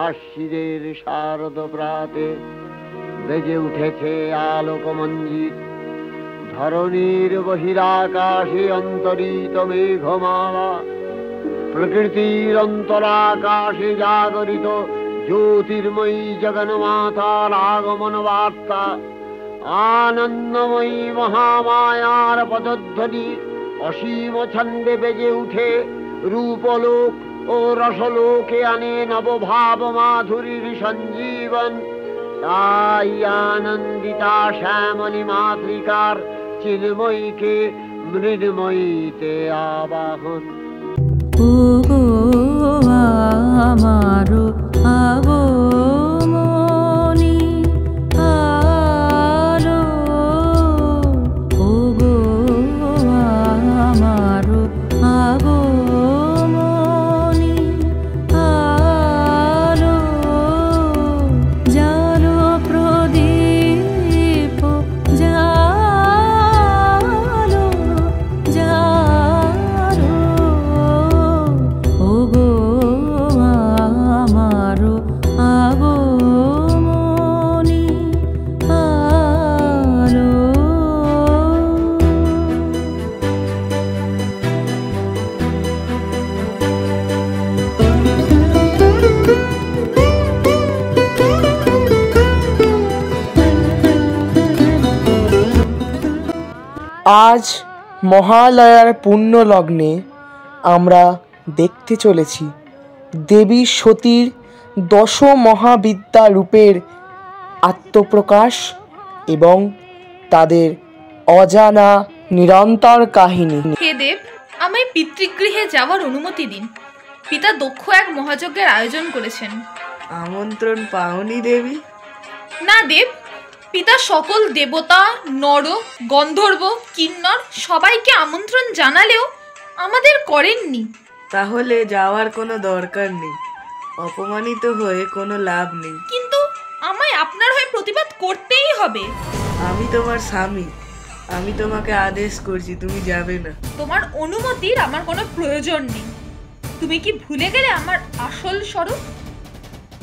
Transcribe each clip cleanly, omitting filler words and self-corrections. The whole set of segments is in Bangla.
আশ্বিনের শারদ প্রাতে বেজে উঠেছে আলোকমঞ্জিত। ধরণীর বহিরাকাশে অন্তরিত মেঘমালা, প্রকৃতির অন্তরাকাশে জাগরিত জ্যোতির্ময়ী জগন্মাতার আগমন বার্তা। আনন্দময়ী মহামায়ার পদধ্বনি অসীম ছন্দে বেজে উঠে রূপলোক ও রসলোকে আনে নবভাব মাধুরীর সঞ্জীবন। তাই আনন্দিতা শ্যামলী মাতৃকার চিন্ময়ীকে মৃন্ময়ীতে আবাহন। ওগো আমারো আগমনী আলো, ওগো আমারো আগমনী আলো, জালো প্রদীপ জালো জালো, ওগো আমারো আগমনী আলো। আজ মহালয়ার পুণ্য লগ্নে আমরা দেখতে চলেছি দেবী সতীর দশ মহাবিদ্যা রূপের আত্মপ্রকাশ এবং তাদের অজানা নিরন্তর কাহিনী। হে দেব, আমায় পিতৃগৃহে যাওয়ার অনুমতি দিন। পিতা দক্ষ এক মহাযজ্ঞের আয়োজন করেছেন। আমন্ত্রণ পাওনি দেবী? না দেব, পিতা সকল দেবতা, নর, গন্ধর্ব, কিন্নর সবাইকে আমন্ত্রণ জানালেও আমাদের করেননি। তাহলে যাওয়ার কোনো দরকার নেই, অপমানিত হয়ে কোনো লাভ নেই। কিন্তু আমায় আপনার হয়ে প্রতিবাদ করতেই হবে। আমি তোমার স্বামী, আমি তোমাকে আদেশ করছি, তুমি যাবে না। তোমার অনুমতির আমার কোনো প্রয়োজন নেই। তুমি কি ভুলে গেলে আমার আসল স্বরূপ?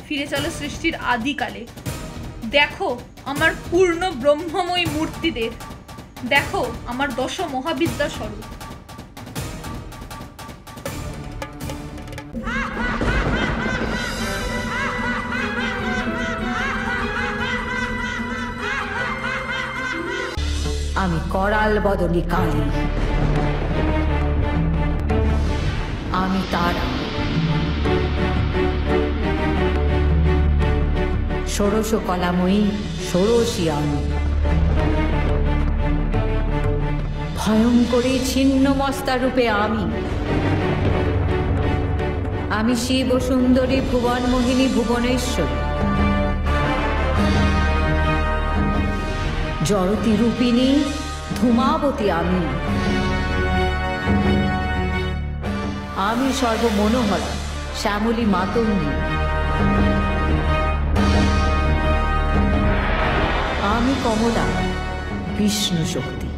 ফিরে চলো সৃষ্টির আদিকালে। দেখো আমার পূর্ণ ব্রহ্মময় মূর্তিদের, দেখো আমার দশ মহাবিদ্যা স্বরূপ। আমি করাল বদনী কালী, আমি তারা, ষোড়শ কলাময়ী ষোড়শী আমি, ভয়ঙ্করী ছিন্ন মস্তা রূপে আমি শিব সুন্দরী ভুবন মোহিনী ভুবনেশ্বরী, জড়তি রূপিণী ধূমাবতী আমি সর্বমনোহরা শ্যামলী মাতঙ্গী, আমি কমলা বিষ্ণু শক্তি,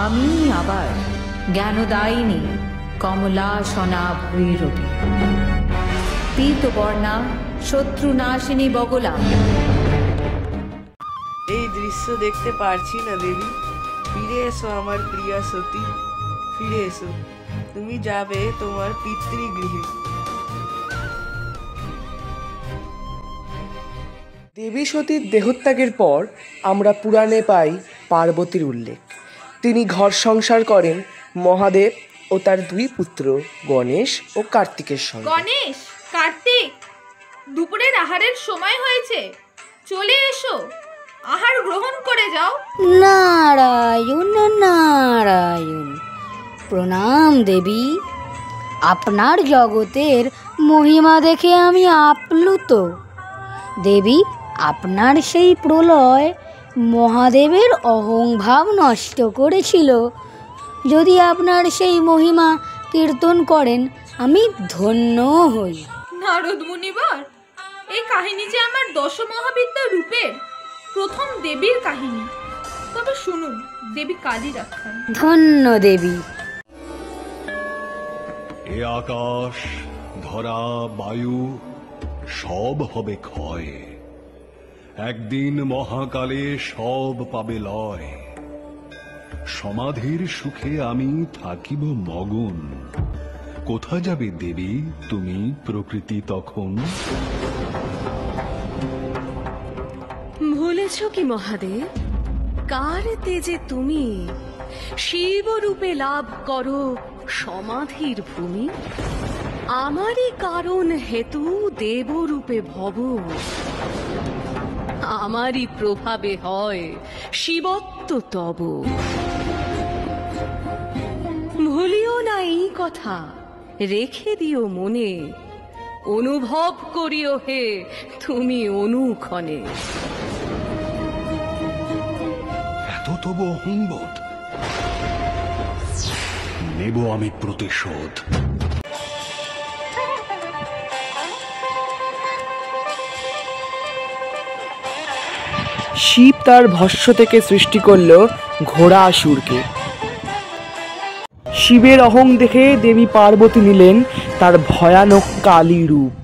আমি আবার জ্ঞানদায়িনী কমলা সনা ভৈরবী, পীতবর্ণা শত্রুনাশিনী বগলা। এই দৃশ্য দেখতে পারছি না দেবী, ফিরে এসো আমার প্রিয়া সতী, ফিরে এসো। তুমি যাবে তোমার পিতৃগৃহে। দেবী সতীর দেহত্যাগের পর আমরা পুরাণে পাই পার্বতীর উল্লেখ। তিনি ঘর সংসার করেন মহাদেব ও তার দুই পুত্র গণেশ ও কার্তিকের সঙ্গে। গণেশ, কার্তিক, দুপুরের আহারের সময় হয়েছে, চলে এসো, আহার গ্রহণ করে যাও। নারায়ণ নারায়ণ, প্রণাম দেবী। আপনার জগতের মহিমা দেখে আমি আপ্লুত। দেবী, আপনার সেই প্রলয় মহাদেবের অহংভাব নষ্ট করেছিল। যদি আপনার সেই মহিমা কীর্তন করেন আমি ধন্য হই। নারদ মুনিবার, এই কাহিনী যে আমার দশ মহাবিদ্যা রূপের প্রথম দেবীর কাহিনী। তবে শুনুন দেবী কালীর আখ্যান। ধন্য দেবী। এ আকাশ ধরা বায়ু সব হবে ক্ষয়, একদিন মহাকালে সব পাবে লয়। সমাধির সুখে আমি থাকিব মগন, কোথা যাবে দেবী তুমি প্রকৃতি তখন? ভুলেছ কি মহাদেব, কার তেজে তুমি শিব রূপে লাভ করো সমাধির ভূমি? আমারই কারণ হেতু দেবরূপে ভব, আমারই প্রভাবে হয় শিবত্ব তব। ভুলিও না এই কথা, রেখে দিও মনে, অনুভব করিও হে তুমি অনুক্ষণে। এত তবু অহংবোধ, নেব আমি প্রতিশোধ। শিব তার ভস্য থেকে সৃষ্টি করল ঘোড়াসুরকে। শিবের অহং দেখে দেবী পার্বতী নিলেন তার ভয়ানক কালী রূপ।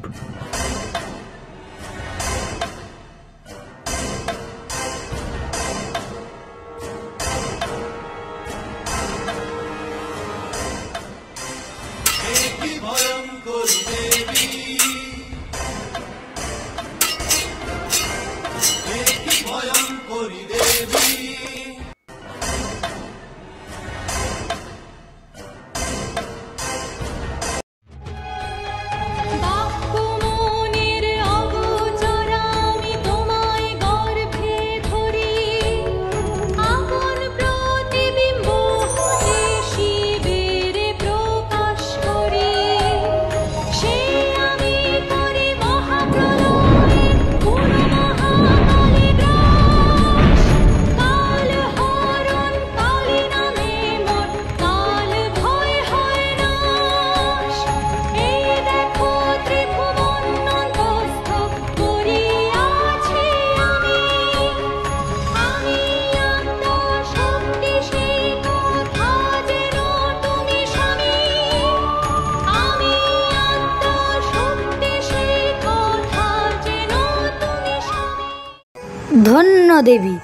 ধন্য দেবী,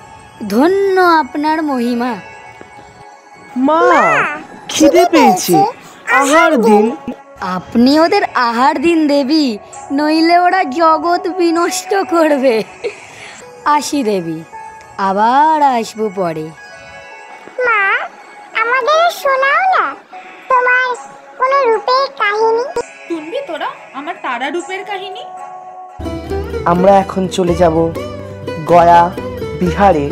ধন্য আপনার মহিমা। মা, খিদে পেয়েছে, আহার দিন। আপনি ওদের আহার দিন দেবী, নইলে ওরা জগৎ বিনষ্ট করবে। আসি দেবী, আবার আসবো পরে। মা, আমাদের শোনাও না তোমার কোন রূপের কাহিনী। শুনবি তোরা আমার তারা রূপের কাহিনী? আমরা এখন চলে যাব গয়া বিহারে,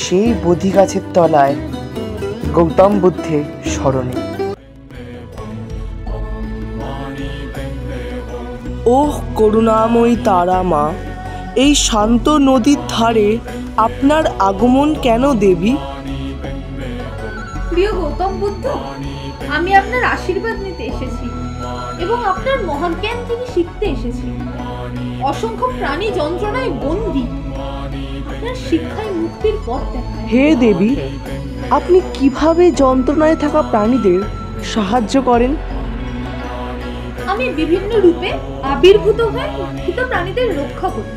সেই বোধি গাছের তলায় গৌতম বুদ্ধের স্মরণে। ওহ করুণাময়ী তারা মা, এই শান্ত নদীর ধারে আপনার আগমন কেন দেবী? প্রিয় গৌতম বুদ্ধ, আমি আপনার আশীর্বাদ নিতে এসেছি এবং আপনার মহাজ্ঞান থেকে শিখতে এসেছি। অসংখ্য প্রাণী যন্ত্রণায় বন্দী, আপনার শিক্ষায় মুক্তির পথ দেখায়। হে দেবী, আপনি কিভাবে যন্ত্রণায় থাকা প্রাণীদের সাহায্য করেন? আমি বিভিন্ন রূপে আবির্ভূত হয়ে ভীত প্রাণীদের রক্ষা করি।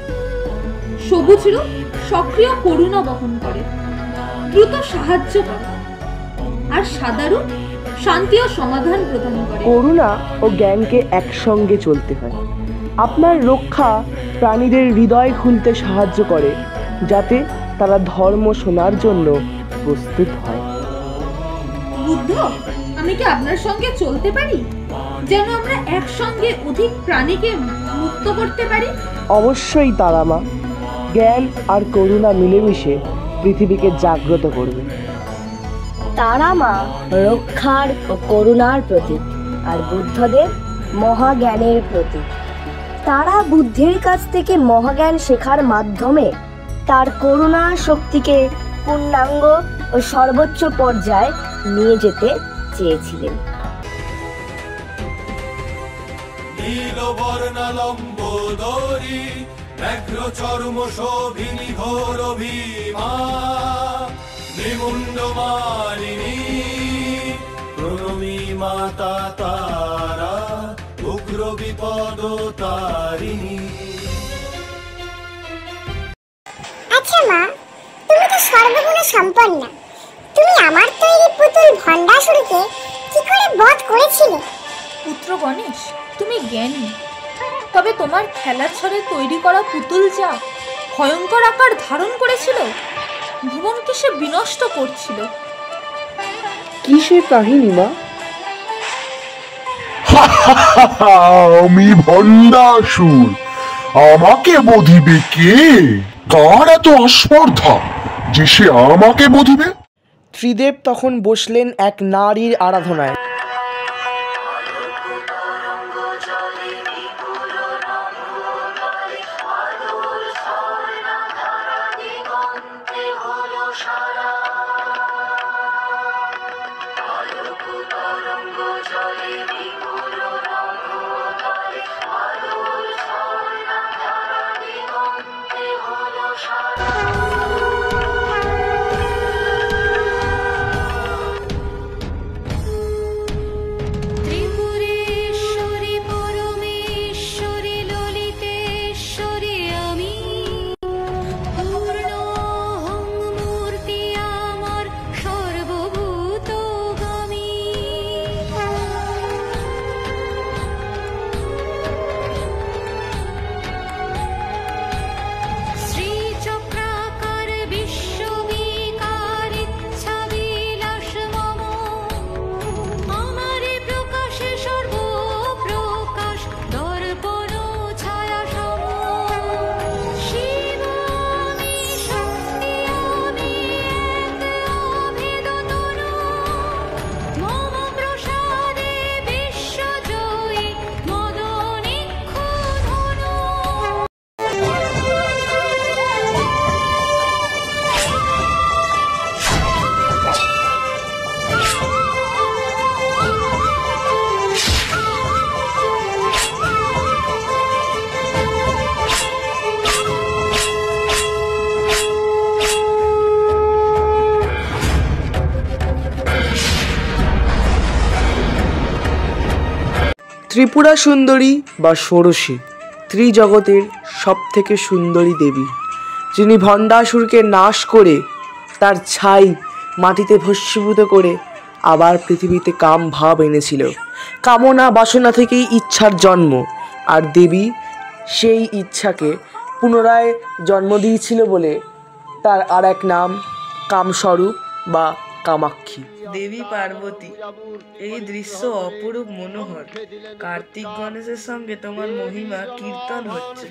সবুজ রূপ সক্রিয় করুণা বহন করে, দ্রুত সাহায্য করে, আর সাদা রূপ শান্তি ও সমাধান প্রদান করে। করুণা ও জ্ঞানকে একসঙ্গে চলতে হয়। আপনার রক্ষা প্রাণীদের হৃদয় খুলতে সাহায্য করে, যাতে তারা ধর্ম শোনার জন্য প্রস্তুত হয়। বুদ্ধ, আমি কি আপনার সঙ্গে চলতে পারি, যেন আমরা একসঙ্গে অধিক প্রাণীকে মুক্ত করতে পারি? অবশ্যই তারামা, জ্ঞান আর করুণা মিলেমিশে পৃথিবীকে জাগ্রত করবে। তারা মা রক্ষার ও করুণার প্রতীক, আর বুদ্ধদেব মহাজ্ঞানের প্রতীক। তারা বুদ্ধের কাছ থেকে মহাজ্ঞান শেখার মাধ্যমে তার করুণা শক্তিকে পূর্ণাঙ্গ ও সর্বোচ্চ পর্যায়ে নিয়ে যেতে চেয়েছিলেন। নীলবর্ণালম্বোদরী ব্যাঘ্র চর্ম শোভিনী ঘোর ভীমা নিমুণ্ড মালিনী প্রণমী মাতা তারা উগ্র উগ্র বিপদ তারিণী। আচ্ছা মা, তুমি তো সর্বগুণ সম্পন্না, তুমি আমার তৈরি পুতুল ভণ্ডাসুরকে কি করে বধ করেছিলে? পুত্র গণেশ, তুমি জ্ঞানী, তবে তোমার খেলার ছলে তৈরি করা পুতুল যা ভয়ঙ্কর আকার ধারণ করেছিল, ভুবনকে সে বিনষ্ট করছিল। কি সে কাহিনী মা? আমি ভণ্ডাসুর, আমাকে বধিবে কে? কার এত আস্পর্ধা যে সে আমাকে বধিবে? ত্রিদেব তখন বসলেন এক নারীর আরাধনায়। ত্রিপুরা সুন্দরী বা ষোড়শী ত্রিজগতের সবথেকে সুন্দরী দেবী, যিনি ভণ্ডাসুরকে নাশ করে তার ছাই মাটিতে ভস্মীভূত করে আবার পৃথিবীতে কাম ভাব এনেছিল। কামনা বাসনা থেকেই ইচ্ছার জন্ম, আর দেবী সেই ইচ্ছাকে পুনরায় জন্ম দিয়েছিল বলে তার আর এক নাম কামস্বরূপ বা কামাক্ষী। দেবী পার্বতী, এই দৃশ্য অপরূপ মনোহর। কার্তিক গণেশের সঙ্গে তোমার মহিমা কীর্তন হচ্ছে।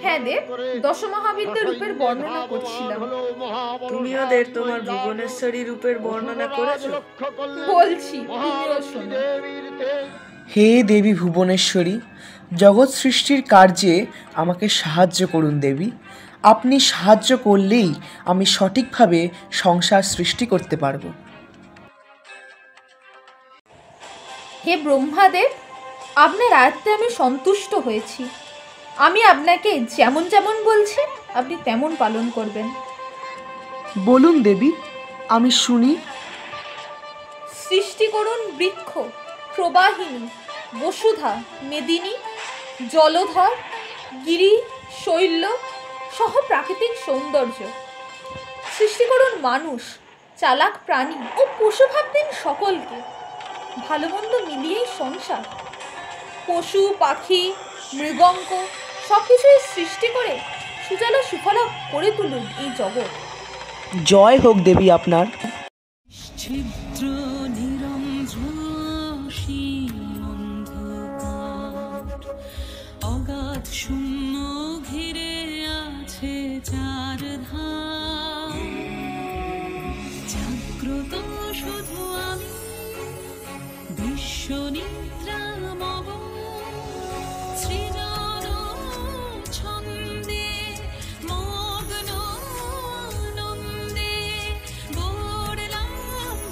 হ্যাঁ দেব, দশমহাবিদ্যা রূপের বর্ণনা করছিলাম। তুমি ওদের তোমার ভুবনেশ্বরী রূপের বর্ণনা করেছো? বলছি, তুমিও শোনো। হে দেবী ভুবনেশ্বরী, জগৎ সৃষ্টির কার্যে আমাকে সাহায্য করুন দেবী। আপনি সাহায্য করলেই আমি সঠিকভাবে সংসার সৃষ্টি করতে পারব। হে ব্রহ্মাদেব, আপনার আয়ত্তে আমি সন্তুষ্ট হয়েছি। আমি আপনাকে যেমন যেমন বলছি আপনি তেমন পালন করবেন। বলুন দেবী, আমি শুনি। সৃষ্টি করুন বৃক্ষ, প্রবাহিনী, বসুধা, মেদিনী, জলধর, গিরি, শৈল্য সহ প্রাকৃতিক সৌন্দর্য। সৃষ্টি করুন মানুষ, চালাক প্রাণী ও পশু ভাব দিন সকলকে। ভালো মন্দ মিলিয়েই সংসার। পশু পাখি মৃগঙ্ক সব কিছুই সৃষ্টি করে সুজলা সুফলা করে তুলুন এই জগৎ। জয় হোক দেবী আপনার। অগাধ শূন্য ঘিরে আছে চার ধার, জাগ্রত শুধু আমি বিশ্ব নিদ্রা মগ, সৃজন ছন্দে মগ্ন নন্দে গড়লাম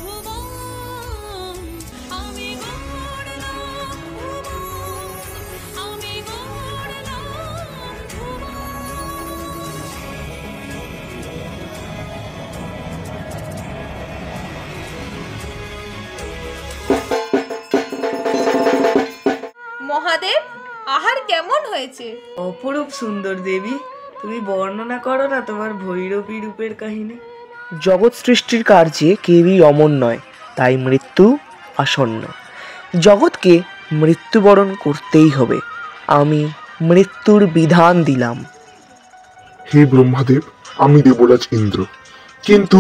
ভুবন, আমি গড়লাম ভুবন, আমি গড়লাম ভুবন। হয়েছে। অপরূপ সুন্দর দেবী, তুমি বর্ণনা করো না তোমার ভৈরবী রূপের কাহিনী। জগৎ সৃষ্টির কার্যে কেউই অমর নয়, তাই মৃত্যু আসন্ন। জগৎকে মৃত্যুবরণ করতেই হবে। আমি মৃত্যুর বিধান দিলাম। হে ব্রহ্মাদেব, আমি দেবরাজ ইন্দ্র, কিন্তু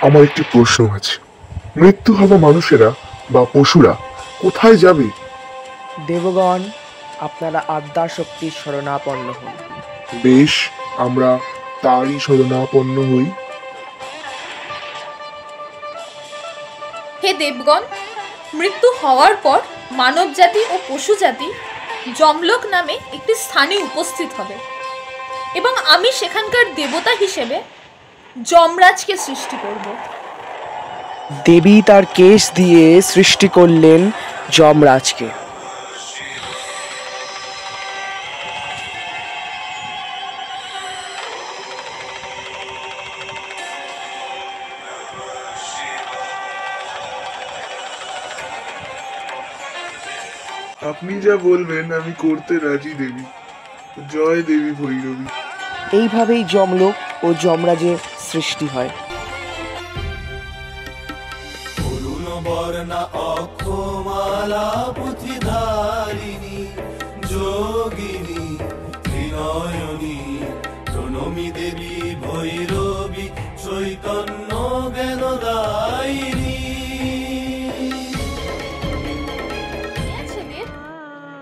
আমার একটি প্রশ্ন আছে। মৃত্যু হওয়া মানুষেরা বা পশুরা কোথায় যাবে? দেবগণ, আপনারা আদ্যা শক্তির শরণাপন্ন হন। বেশ, আমরা তারই শরণাপন্ন হই। হে দেবগণ, মৃত্যু হওয়ার পর মানব জাতি ও পশু জাতি যমলোক নামে একটি স্থানে উপস্থিত হবে এবং আমি সেখানকার দেবতা হিসেবে যমরাজকে সৃষ্টি করব। দেবী তার কেশ দিয়ে সৃষ্টি করলেন যমরাজকে। আপনি যা বলবেন আমি করতে রাজি দেবী। জয় দেবী ভৈরবী। এইভাবেই যমলোক ও যমরাজের সৃষ্টি হয়। অরুণ বর্ণা অক্ষমালা পুঁথিধারিণী যোগিনী ত্রিনয়নী প্রণমী দেবী ভৈরবী চৈতন্য জ্ঞানদায়িনী।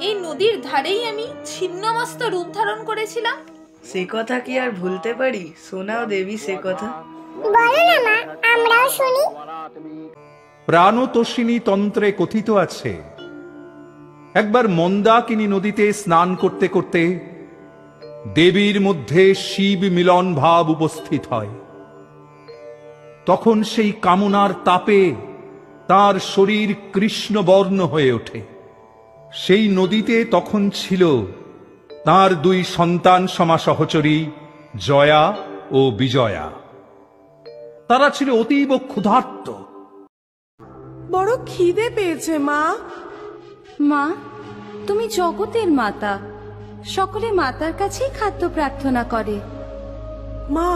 এই নদীর ধারেই আমি ছিন্নমস্ত রূপ ধারণ করেছিলাম। সে কথা কি আর ভুলতে পারি? শোনাও দেবী সে কথা। বলো না মা, আমরাও শুনি। প্রাণতোষিণী তন্ত্রে কথিত আছে, একবার মন্দাকিনী নদীতে স্নান করতে করতে দেবীর মধ্যে শিব মিলন ভাব উপস্থিত হয়। তখন সেই কামনার তাপে তার শরীর কৃষ্ণবর্ণ হয়ে ওঠে। সেই নদীতে তখন ছিল তার দুই সন্তান সমা সহচরী জয়া ও বিজয়া। তারা ছিল অতীব ক্ষুধার্ত। বড় খিদে পেয়েছে মা। মা, তুমি জগতের মাতা, সকলে মাতার কাছেই খাদ্য প্রার্থনা করে। মা,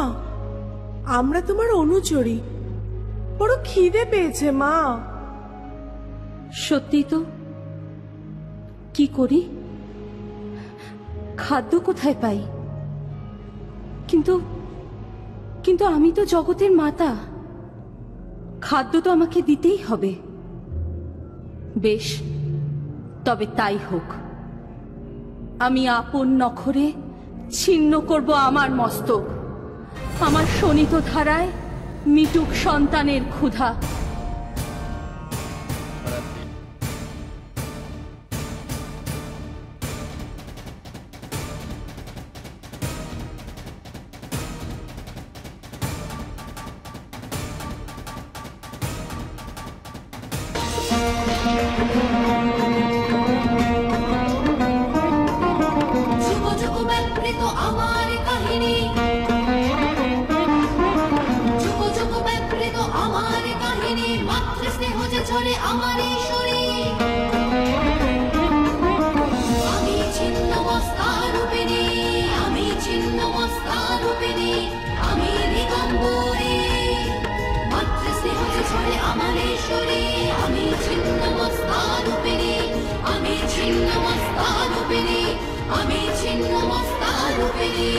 আমরা তোমার অনুচরী, বড় খিদে পেয়েছে মা। সত্যি তো? কি করি? খাদ্য কোথায় পাই? কিন্তু কিন্তু আমি তো জগতের মাতা, খাদ্য তো আমাকে দিতেই হবে। বেশ, তবে তাই হোক। আমি আপন নখরে ছিন্ন করব আমার মস্তক। আমার শোণিত ধারায় মিটুক সন্তানের ক্ষুধা। আমার কাহিনী যুগ যুগ ব্যাপৃত আমার কাহিনী মাতৃ স্নেহ যে ঝরে আমার শরীর আমি ছিন্ন মস্তারূপিণী আমি ছিন্ন মস্তারূপিণী আমি দিগম্বরী মাতৃ স্নেহ যে ঝরে আমার শরীর আমি ছিন্ন মস্তারূপিণী আমি ছিন্ন মস্তারূপিণী আমি ছিন্ন মস্তারূপিণী।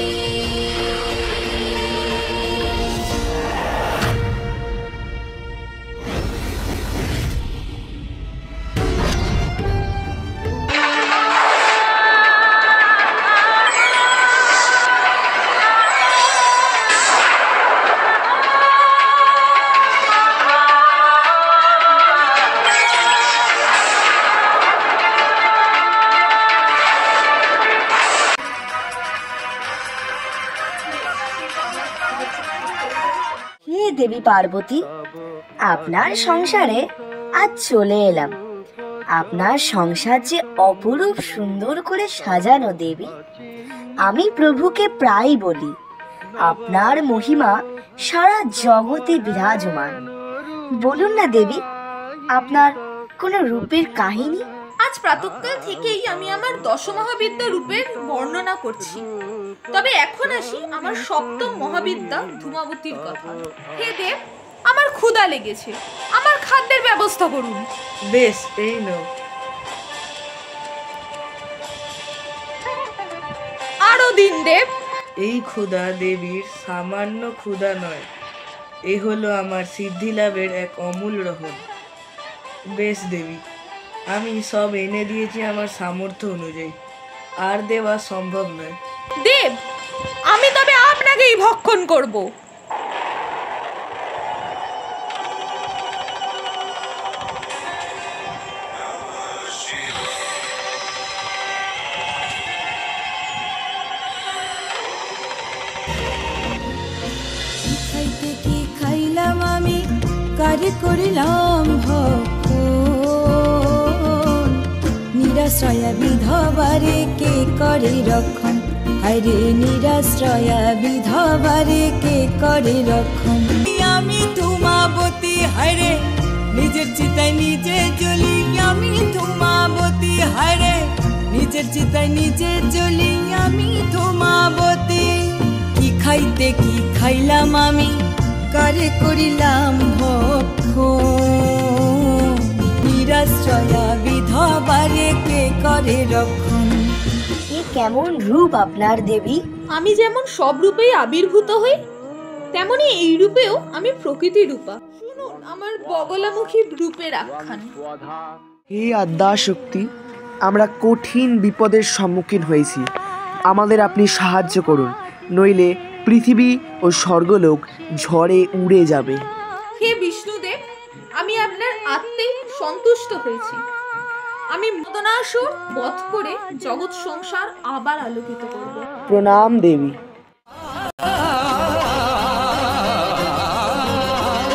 হে দেবী পার্বতী, আপনার সংসারে আজ চলে এলাম। আপনার সংসার যে অপরূপ সুন্দর করে সাজানো দেবী। আমি প্রভুকে প্রায় বলি, আপনার মহিমা সারা জগতে বিরাজমান। বলুন না দেবী, আপনার কোনো রূপের কাহিনী? আজ আজ প্রাতঃকাল থেকেই আমি আমার দশমহাবিদ্যা রূপের বর্ণনা করছি। তবে এখন আসি আমার সপ্তম মহাবিদ্যা ধূমাবতীর কথা। হে দেব, আমার ক্ষুধা লেগেছে, আমার খাদ্যের ব্যবস্থা করুন। বেশ, এই নাও। আরো দিন দেব। এই ক্ষুধা দেবীর সামান্য ক্ষুধা নয়, এ হলো আমার সিদ্ধি লাভের এক অমূল রহস্য। বেশ দেবী, আমি সব এনে দিয়েছি আমার সামর্থ্য অনুযায়ী, আর দেওয়া সম্ভব নয়। দেব, আমি তবে আপনাকেই ভক্ষণ করব। খাইতে কি খাইলাম আমি, কারে করিলাম ভক্ষণ। নিরাশ্রয়া বিধবারে কে করে রক্ষণ, আরে নিরাশ্রয়া বিধবারে কে করে রক্ষণ। আমি ধূমাবতী হায়রে, নিজের চিতায় নিজে জ্বলি। আমি ধূমাবতী হায়রে, নিজের চিতায় নিজে জ্বলি। আমি ধূমাবতী। কি খাইতে কি খাইলাম আমি, কারে করিলাম ভক্ষণ। নিরাশ্রয়া বিধবারে কে করে রক্ষণ। এ কেমন রূপ আপনার দেবী? আমি যেমন সব রূপেই আবির্ভূত হই, তেমনি এই রূপেও আমি প্রকৃতি রূপা। শুনুন আমার বগলামুখী রূপের আখ্যান। হে আদ্যাশক্তি, আমরা কঠিন বিপদের সম্মুখীন হয়েছি, আমাদের আপনি সাহায্য করুন, নইলে পৃথিবী ও স্বর্গলোক ঝড়ে উড়ে যাবে। হে বিষ্ণুদেব, আমি আপনার আত্মেই সন্তুষ্ট হয়েছি। আমি মদনাসুর বধ করে জগৎ সংসার আবার আলোকিত করব। প্রণাম দেবী।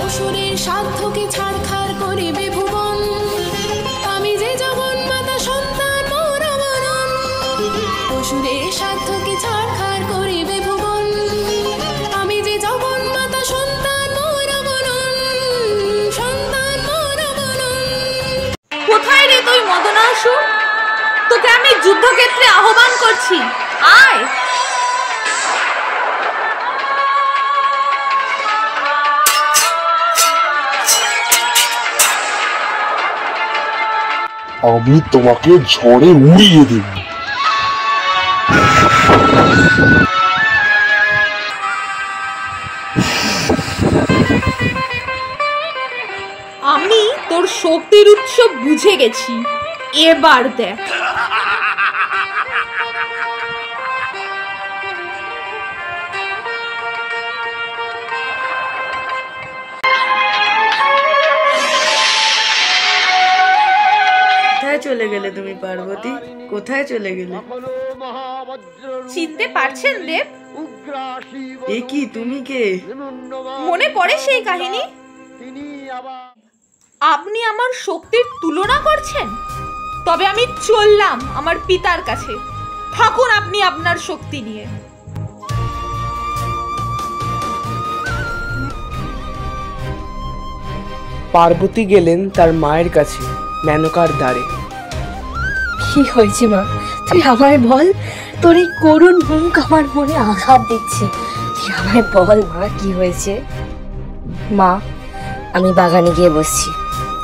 অসুরের সাধ্যকে ছাড়খাড় করিবে ভুবন, আমি যে জগন্মাতা সন্তান মোর অবরণ। অসুরের সাধ্যকে ছাড়খাড় করিবে ভুবন, আমি যে জগন্মাতা সন্তান মোর অবরণ, সন্তান মোর অবরণ। কোথায় রে তুই মদনাসুর? তোকে আমি যুদ্ধক্ষেত্রে আহ্বান করছি, আয়। আমি তোমাকে ঝড়ে উড়িয়ে দেব। আমি তোর শক্তির উৎস বুঝে গেছি, এবার দেখ। কোথায় চলে গেলে তুমি পার্বতী? কোথায় চলে গেলে? চিনতে পারছেন দেব? এ কি, তুমি কে? মনে পড়ে সেই কাহিনী? আপনি আমার শক্তির তুলনা করছেন? তবে আমি চললাম আমার পিতার কাছে। থাকুন আপনি আপনার শক্তি নিয়ে। পার্বতী গেলেন তার মায়ের কাছে মেনকার দ্বারে। কি হয়েছে মা, তুই আমায় বল। তোর এই করুণ মুখ আমার মনে আঘাত দিচ্ছে। তুই আমায় বল মা, কি হয়েছে? মা, আমি বাগানে গিয়ে বসছি,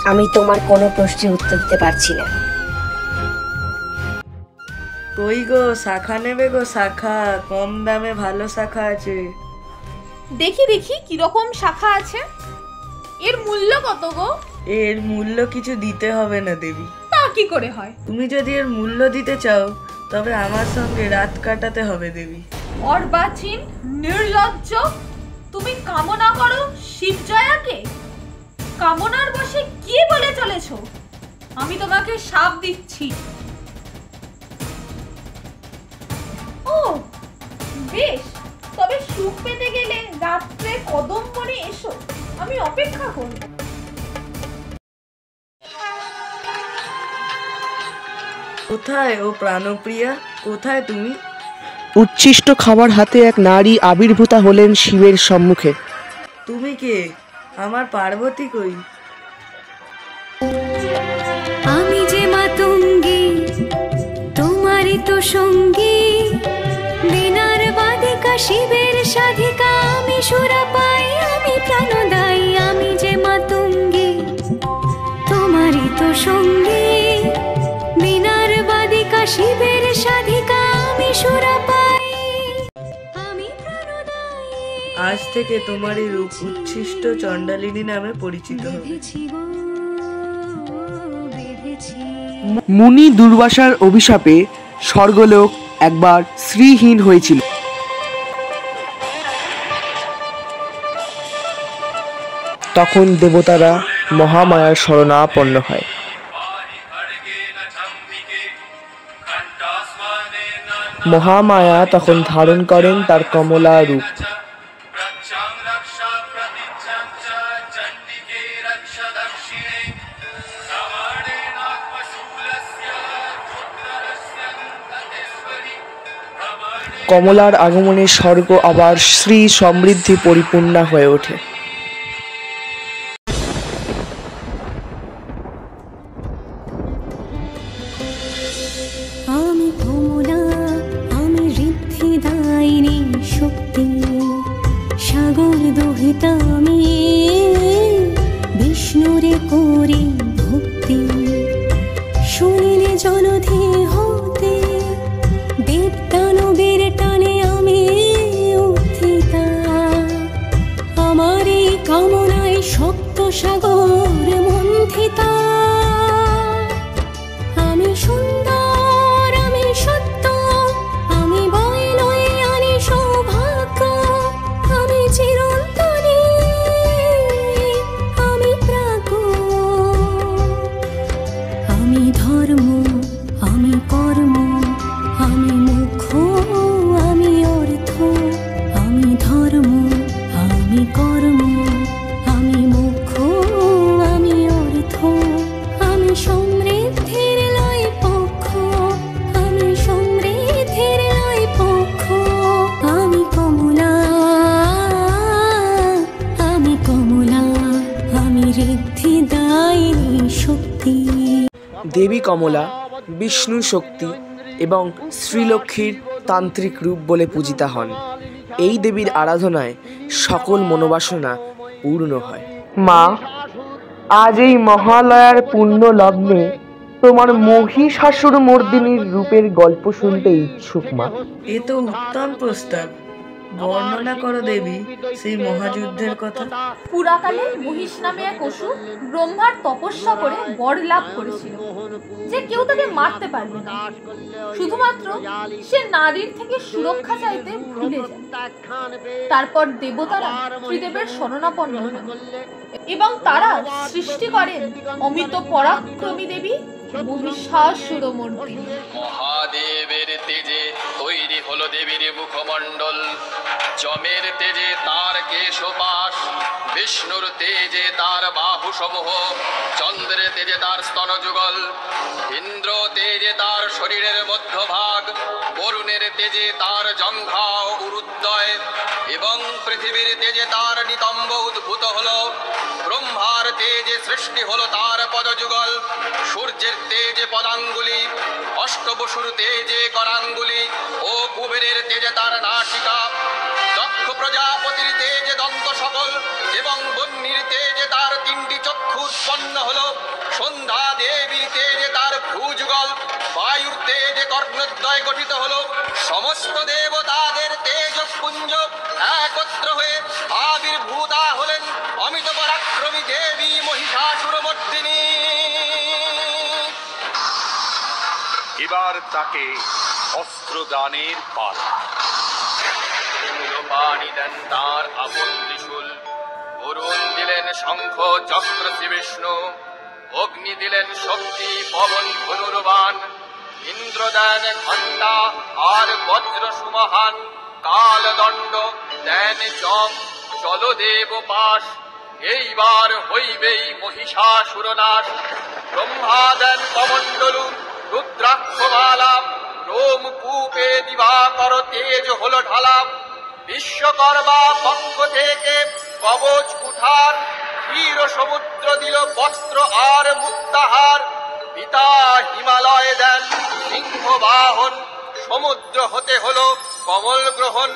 আমি তোমার কোনো প্রশ্নের উত্তর দিতে পারছি না। কই গো, শাখা নেবে গো? শাখা কম দামে ভালো শাখা আছে। দেখি দেখি কিরকম শাখা আছে। এর মূল্য কত গো? এর মূল্য কিছু দিতে হবে না দেবী। তা কি করে হয়? তুমি যদি এর মূল্য দিতে চাও তবে আমার সঙ্গে রাত কাটাতে হবে দেবী। অর্বাচীন, নির্লজ্জ, তুমি কামনা করো শিবজয়াকে? কামনার বশে কি বলে চলেছো? আমি তোমাকে শাপ দিচ্ছি। ও বেশ, তবে সুখ পেতে গেলে রাত্রে কদম বনে এসো, আমি অপেক্ষা করব। কোথায় ও প্রাণপ্রিয়া, কোথায় তুমি? উচ্ছিষ্ট খাবার হাতে এক নারী আবির্ভূতা হলেন শিবের সম্মুখে। তুমি কে? আমার পার্বতী কই? আমি যে মাতঙ্গী সঙ্গী বিনার বাদিকা শিবের সাধিকা আমি সুরাপাই আমি প্রাণদায়ী আমি যে মাতঙ্গী তোমারই তো সঙ্গী বিনার বাদিকা শিবের সাধিকা আমি সুরাপাই আমি প্রাণদায়ী। আজ থেকে তোমারই রূপ উচ্ছিষ্ট চণ্ডালিনী নামে পরিচিত হবে। মুনি দুর্বাসার অভিশাপে স্বর্গলোক একবার শ্রীহীন হয়েছিল। তখন দেবতারা মহামায়ার শরণাপন্ন হয়। মহামায়া তখন ধারণ করেন তার কমলা রূপ। কমলার আগমনে স্বর্গ আবার শ্রী সমৃদ্ধি পরিপূর্ণ হয়ে ওঠে। আমি কমলা আমি ঋদ্ধিদায়িনী শক্তি সাগর দহিতা আমি বিষ্ণুরে করি ভক্তি শুনিলে জলধি হতে দেবদানবের টানে আমি উত্থিতা আমার এই কামনায় সপ্ত সাগর মন্থিতা আমি সুন্দর আমি সত্য আমি বই লই আনি সৌভাগ্য আমি চিরন্তনী আমি প্রাজ্ঞ আমি ধর্ম আমি কর্ম আমি মুখ্য আমি অর্থ আমি ধর্ম আমি কর্ম আমি মুখ্য আমি অর্থ আমি সমৃদ্ধির লয় পক্ষ আমি সমৃদ্ধির লয় পক্ষ আমি কমলা আমি ঋদ্ধিদায়িনী শক্তি। দেবী কমলা বিষ্ণু শক্তি এবং শ্রীলক্ষ্মীর তান্ত্রিক রূপ বলে পূজিতা হন। এই দেবীর আরাধনায় সকল মনোবাসনা পূর্ণ হয়। মা, আজ এই মহালয়ার পুণ্য লগ্নে তোমার মহিষাসুর মর্দিনীর রূপের গল্প শুনতে ইচ্ছুক মা। এ তো উত্তম প্রস্তাব। বর্ণনা করো দেবী সেই মহাযুদ্ধের কথা। পুরাকালে মহিষ নামে এক অসুর ব্রহ্মার তপস্যা করে বর লাভ করেছিল যে কেউ তাকে মারতে পারবে না, শুধুমাত্র সে নারীর থেকে সুরক্ষা চাইতে ভুলে যায়। তারপর দেবতারা ত্রিদেবের শরণাপন্ন হন এবং তারা সৃষ্টি করেন অমিত পরাক্রমী দেবী মহিষাসুরমর্দিনী। মহাদেবের তেজে তৈরি হলো দেবীর মুখমণ্ডল, যমের তেজে তার কেশপাশ, বিষ্ণুর তেজে তার বাহু সমূহ, চন্দ্রের তেজে তার স্তনযুগল, ইন্দ্র তেজে তার শরীরের মধ্যভাগ, বরুণের তেজে তার জঙ্ঘা ও উরুদ্বয় এবং পৃথিবীর তেজে তার নিতম্ব উদ্ভূত হলো। ব্রহ্মার তেজে সৃষ্টি হলো তার পদযুগল, সূর্যের তেজে পদাঙ্গুলি, অষ্টবসুর তেজে করাঙ্গুলি ও কুবেরের তেজে তার নাসিকা, দক্ষ প্রজাপতির তেজে দন্ত সকল এবং বহ্নির তেজে তার তিনটি চক্ষু উৎপন্ন হলো। সন্ধ্যা দেবীর তেজে তার ভ্রুযুগল, বায়ুর তেজে কর্ণদ্বয় গঠিত হলো। সমস্ত দেবতাদের তেজপুঞ্জ একত্র হয়ে আবির্ভূতা হলেন অমিত পরাক্রমী দেবী মহিষাসুরমর্দিনী। এবার তাকে অস্ত্রদানের পালা। পানি দেন তার আপন ত্রিশূল, বরুণ দিলেন শঙ্খ চক্র শ্রী বিষ্ণু, অগ্নি দিলেন শক্তি পবন ধনুর্বাণ, ইন্দ্র দেন ঘণ্টা আর বজ্র সুমহান, কালদণ্ড দেন যম জলদেব পাশ, এইবার হইবেই মহিষাসুরনাশ। ব্রহ্মা দেন কমণ্ডলু রুদ্রাক্ষমালা, রোমকূপে দিবাকর তেজ হলো ঢালা, বিশ্বকর্মা পক্ষ থেকে কবচ কুঠার, ক্ষীর সমুদ্র দিল বস্ত্র আর মুক্তাহার, পিতা হিমালয় দেন সিংহ বাহন, সমুদ্র হতে হলো কমল গ্রহণ।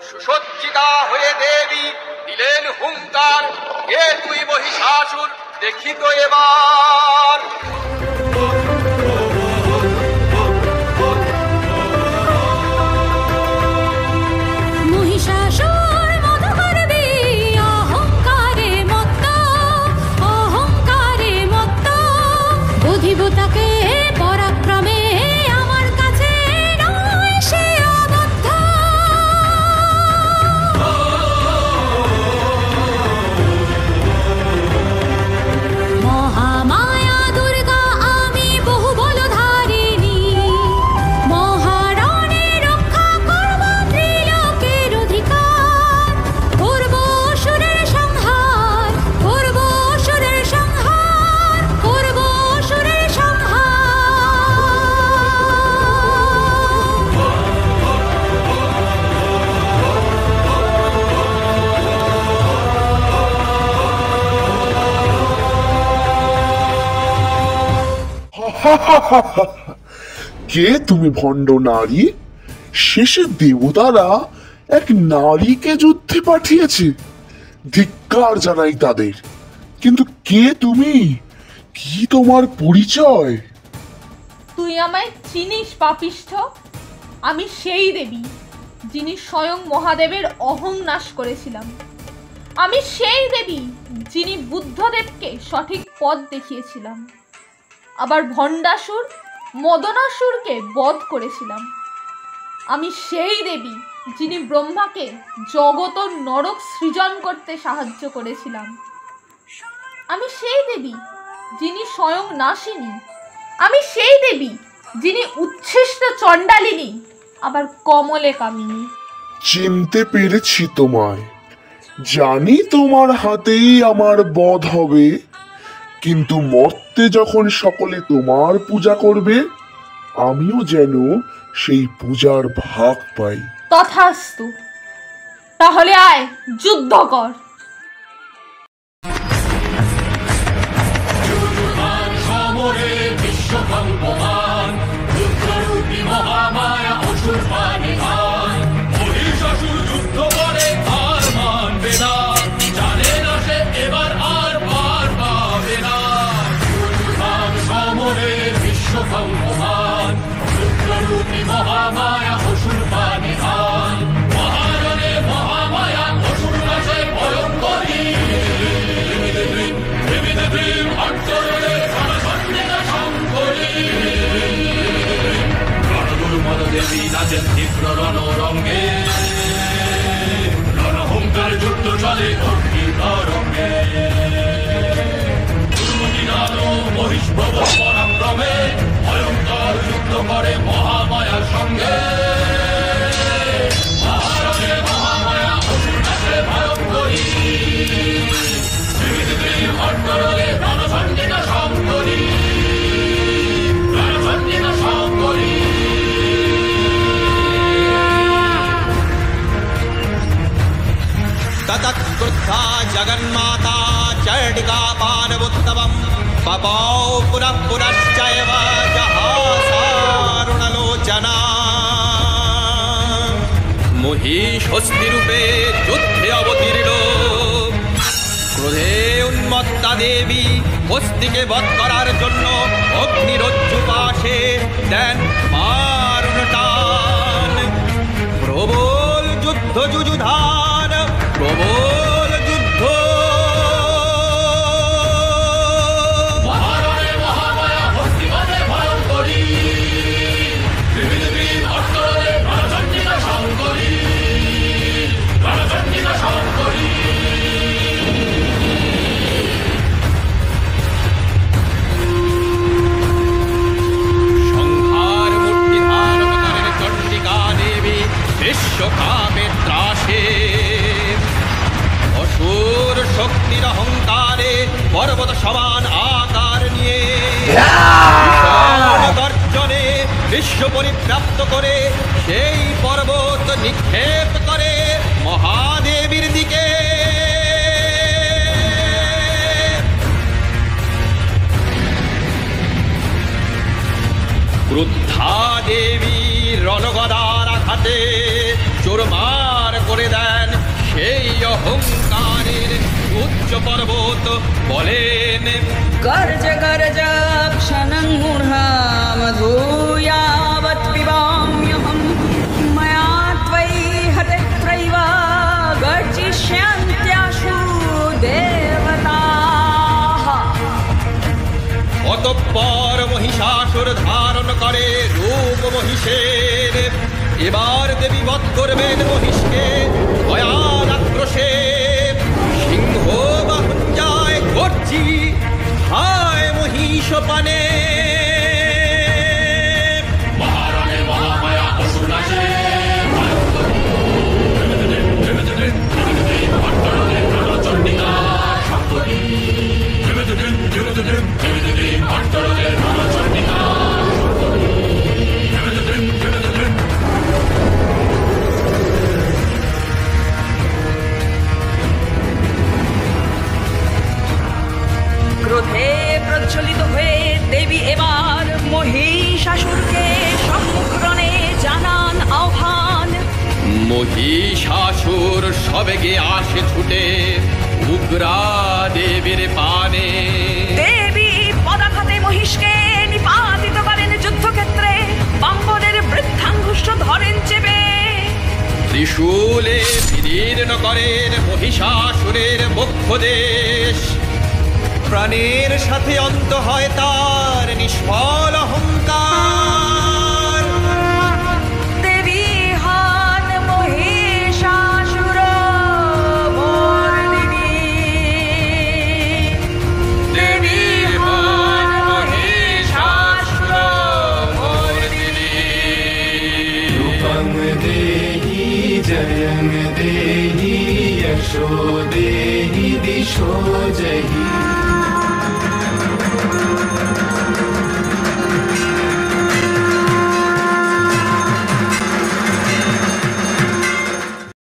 সুসজ্জিতা হয়ে দেবী দিলেন হুঙ্কার, কে তুই মহিষাসুর দেখিত এবার। মহিষাসুর মদগর্বে অহংকারে মত্ত, অহংকারে মত্ত, বুধিব তাকে পরাক্রমে আমার কাছে নয় সে অবদ্ধ। মহামায়া দুর্গা আমি বহু বলধারিণী, মহারণে রক্ষা করব ত্রিলোকের অধিকার, করব অসুরের সংহার, করব অসুরের সংহার, করব অসুরের সংহার। কে তুমি ভণ্ড নারী? শেষে দেবতারা এক নারীকে যুদ্ধে পাঠিয়েছে, ধিক্কার জানাই তাদের। কিন্তু কে তুমি? কি তোমার পরিচয়? তুই আমায় চিনিস পাপিষ্ঠ? আমি সেই দেবী যিনি স্বয়ং মহাদেবের অহং নাশ করেছিলাম। আমি সেই দেবী যিনি বুদ্ধদেবকে সঠিক পথ দেখিয়েছিলাম, আবার ভণ্ডাসুর মদনাসুরকে বধ করেছিলাম। আমি সেই দেবী যিনি ব্রহ্মাকে জগত নরক সৃজন করতে সাহায্য করেছিলাম। আমি সেই দেবী যিনি স্বয়ং নাশিনী। আমি সেই দেবী যিনি উচ্ছিষ্ট চণ্ডালিনী, আবার কমলে কামিনী। চিনতে পেরেছি তোমায়, জানি তোমার হাতেই আমার বধ হবে, কিন্তু মর্তে যখন সকলে তোমার পূজা করবে, আমিও যেন সেই পূজার ভাগ পাই। তথাস্তু, তাহলে আয় যুদ্ধ কর। সমরে বিশ্বকম্পমান, রুদ্ররূপী মহামায়া অসুর পানে গান। মহিষাসুর যুদ্ধ করে আর মানবে না, জানে না সে এবার আর পার পাবে না। সমরে বিশ্বকম্পমান, রুদ্ররূপী মহামায়া অসুর পানে গান। মহারণে মহামায়া অসুর নাশে ভয়ঙ্করী, দেবী নাচেন তীব্র রণরঙ্গে, রণহুঙ্কার যুদ্ধ চলে অগ্নি তরঙ্গে। মহিষভব পরাক্রমে ভয়ঙ্কর যুদ্ধ করে মহামায়ার সঙ্গে। মহারণে মহামায়া অসুর নাশে ভয়ঙ্করী, অন্তরে রণচণ্ডিকা শঙ্করী, রণচণ্ডিকা শঙ্করী। ततत्क्रुद्धा जगन्माता चण्डिका पानवोत्तमम् पपौ पुनः पुनश्चैव जहासारुणलोचना। মহিষস্তিরূপে যুদ্ধে অবতীর্ণ, ক্রোধে উন্মত্তা দেবী হস্তিকে বধ করার জন্য অগ্নিরজ্জু পাশে দেন মারণ টান। প্রবল যুদ্ধ যুযুধান, প্রবল যুদ্ধ। মহারণে মহামায়া হস্তিবাদে ভয়ঙ্করী, অন্তরে রণচণ্ডিকা শঙ্করী, রণচণ্ডিকা শঙ্করী। সংহার মূর্তি ধারণ করেন চণ্ডিকা দেবী বিশ্বকাপে ত্রাসে। অসুর শক্তির অহংকারে পর্বত সমান আকার নিয়ে গর্জনে বিশ্ব পরিব্যাপ্ত করে সেই পর্বত নিক্ষেপ করে মহাদেবীর দিকে। ক্রুদ্ধা দেবী রণগদার আঘাতে চোরমার করে দেন সেই অহংকারের উচ্চ পর্বত। বলেন गर्ज गर्ज क्षणं मूढाम धूयावत् पिबाम्यहं मया त्वयि हतत्रैव गर्जिष्यन्त्याशु देवताः। অতঃপর মহিষাসুর ধারণ করে রূপ মহিষের। এবার দেবী বধ করবেন মহিষকে ভয়াল আক্রোশে। সিংহ বাহন যায় গর্জি, হায় মহিষ পানে। মহারণে মহামায়া অসুর নাশে চণ্ডিকা সপ্তরী চণ্ডিকা ক্রোধে প্রজ্বলিত হয়ে দেবী এবার মহিষাসুরকে সম্মুখরণে জানান আহ্বান। মহিষাসুর সবেগে আসে ছুটে উগ্রা দেবীর পানে। দেবী পদাঘাতে মহিষকে নিপাতিত করেন যুদ্ধক্ষেত্রে, বাম্বরের বৃদ্ধাঙ্গুষ্ঠ ধরেন চেপে। ত্রিশূলে বিদীর্ণ করেন মহিষাসুরের বক্ষ দেশ। প্রাণের সাথে অন্ত হয় তার নিষ্ফল অহংকার। দেবী হন মহিষাসুর মর্দিনী। দেবী হন মহিষাসুর মর্দিনী। রূপং দেহি জয়ং দেহি যশো দেহি দিশো জহি।